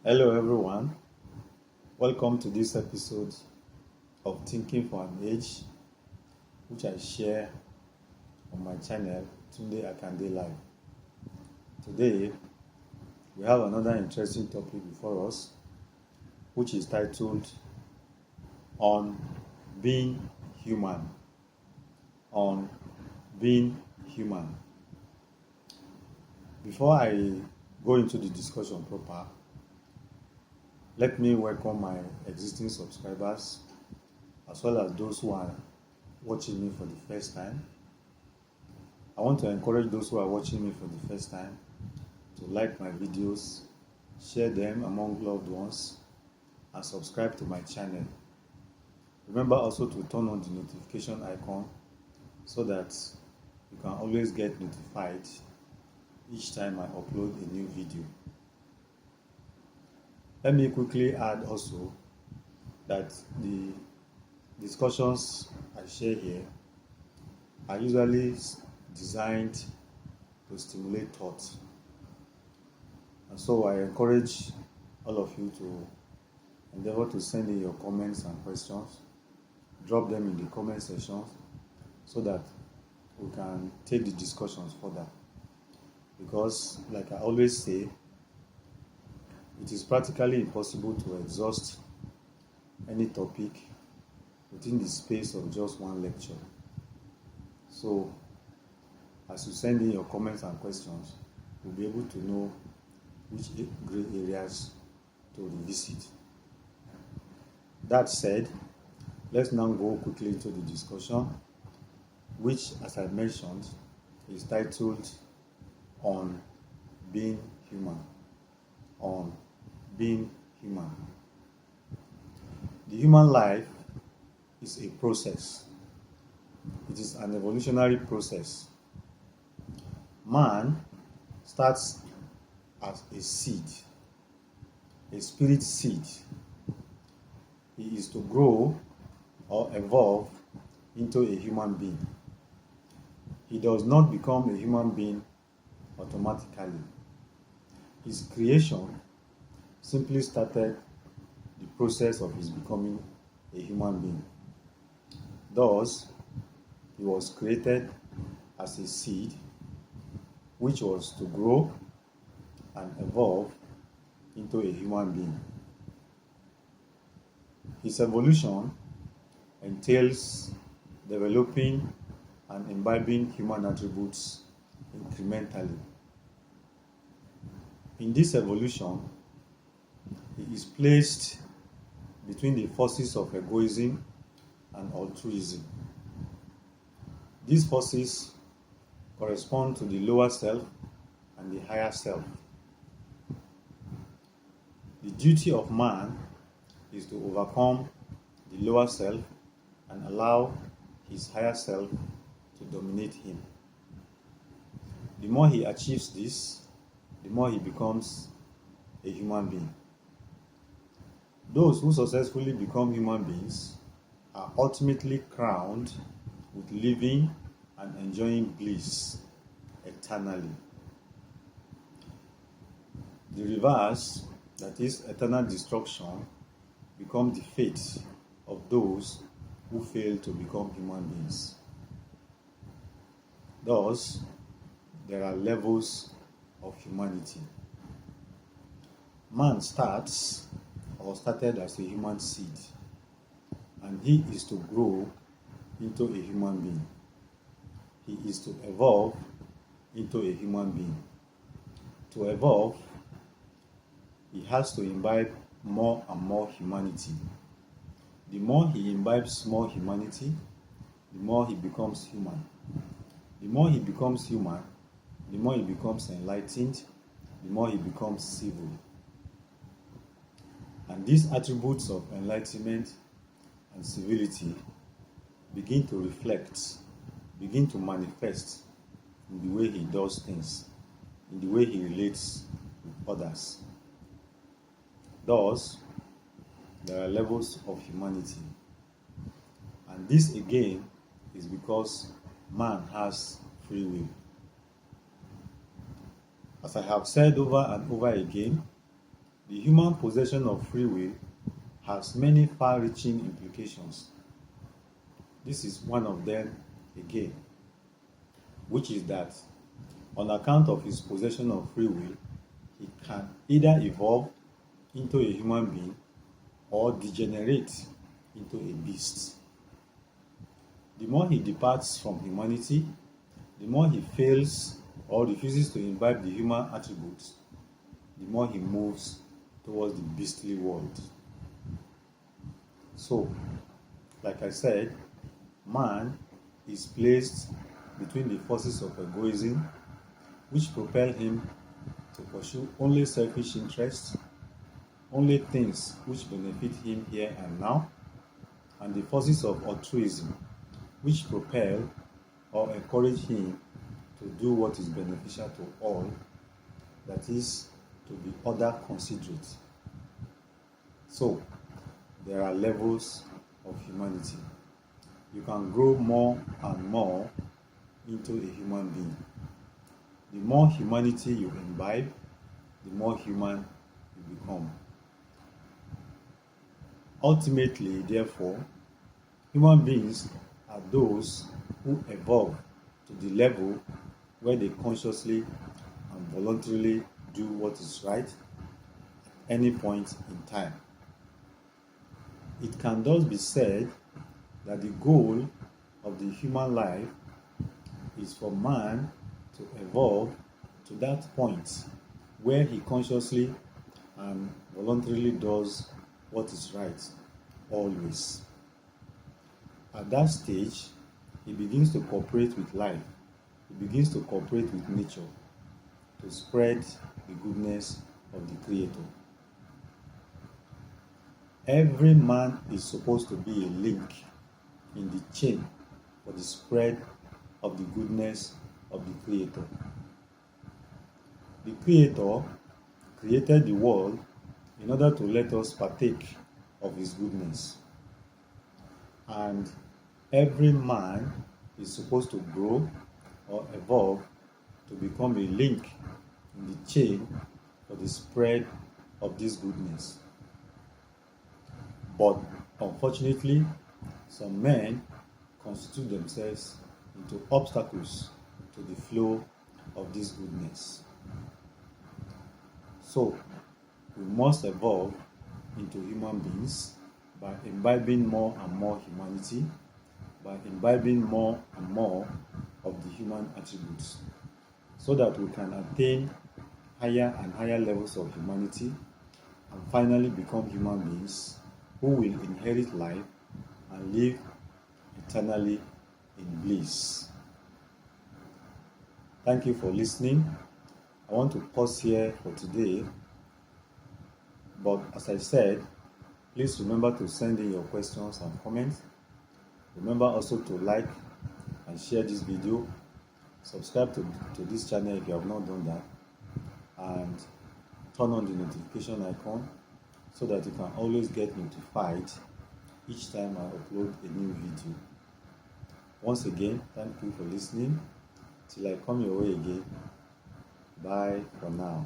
Hello, everyone. Welcome to this episode of Thinking for an Age, which I share on my channel, Tunde Akande Live. Today, we have another interesting topic before us, which is titled On Being Human. On Being Human. Before I go into the discussion proper, let me welcome my existing subscribers as well as those who are watching me for the first time. I want to encourage those who are watching me for the first time to like my videos, share them among loved ones, and subscribe to my channel. Remember also to turn on the notification icon so that you can always get notified each time I upload a new video. Let me quickly add also that the discussions I share here are usually designed to stimulate thought. And so I encourage all of you to endeavor to send in your comments and questions. Drop them in the comment section so that we can take the discussions further. Because, like I always say, it is practically impossible to exhaust any topic within the space of just one lecture. So, as you send in your comments and questions, we'll be able to know which gray areas to revisit. That said, let's now go quickly into the discussion, which, as I mentioned, is titled On Being Human. On Being Human. The human life is a process. It is an evolutionary process. Man starts as a seed, a spirit seed. He is to grow or evolve into a human being. He does not become a human being automatically. His creation simply started the process of his becoming a human being. Thus, he was created as a seed which was to grow and evolve into a human being. His evolution entails developing and imbibing human attributes incrementally. In this evolution, he is placed between the forces of egoism and altruism. These forces correspond to the lower self and the higher self. The duty of man is to overcome the lower self and allow his higher self to dominate him. The more he achieves this, the more he becomes a human being. Those who successfully become human beings are ultimately crowned with living and enjoying bliss eternally. The reverse, that is eternal destruction, becomes the fate of those who fail to become human beings. Thus, there are levels of humanity. Man started as a human seed, and he is to grow into a human being. He is to evolve into a human being. To evolve, he has to imbibe more and more humanity. The more he imbibes more humanity, the more he becomes human. The more he becomes human, the more he becomes enlightened, the more he becomes civil. And these attributes of enlightenment and civility begin to reflect, begin to manifest in the way he does things, in the way he relates with others. Thus, there are levels of humanity. And this again is because man has free will. As I have said over and over again, The human possession of free will has many far-reaching implications. This is one of them again, which is that on account of his possession of free will, he can either evolve into a human being or degenerate into a beast. The more he departs from humanity, the more he fails or refuses to imbibe the human attributes, the more he moves towards the beastly world. So, like I said, man is placed between the forces of egoism, which propel him to pursue only selfish interests, only things which benefit him here and now, and the forces of altruism, which propel or encourage him to do what is beneficial to all, that is, to be other considerate. So, there are levels of humanity. You can grow more and more into a human being. The more humanity you imbibe, the more human you become. Ultimately, therefore, human beings are those who evolve to the level where they consciously and voluntarily do what is right at any point in time. It can thus be said that the goal of the human life is for man to evolve to that point where he consciously and voluntarily does what is right always. At that stage, he begins to cooperate with life. He begins to cooperate with nature to spread the goodness of the Creator. Every man is supposed to be a link in the chain for the spread of the goodness of the Creator. The Creator created the world in order to let us partake of His goodness. And every man is supposed to grow or evolve to become a link in the chain for the spread of this goodness. But unfortunately, some men constitute themselves into obstacles to the flow of this goodness. So, we must evolve into human beings by imbibing more and more humanity, by imbibing more and more of the human attributes, so that we can attain higher and higher levels of humanity and finally become human beings who will inherit life and live eternally in bliss. Thank you for listening. I want to pause here for today, but as I said, please remember to send in your questions and comments. Remember also to like and share this video. Subscribe to this channel if you have not done that, and turn on the notification icon so that you can always get notified each time I upload a new video. Once again, thank you for listening. Till I come your way again. Bye for now.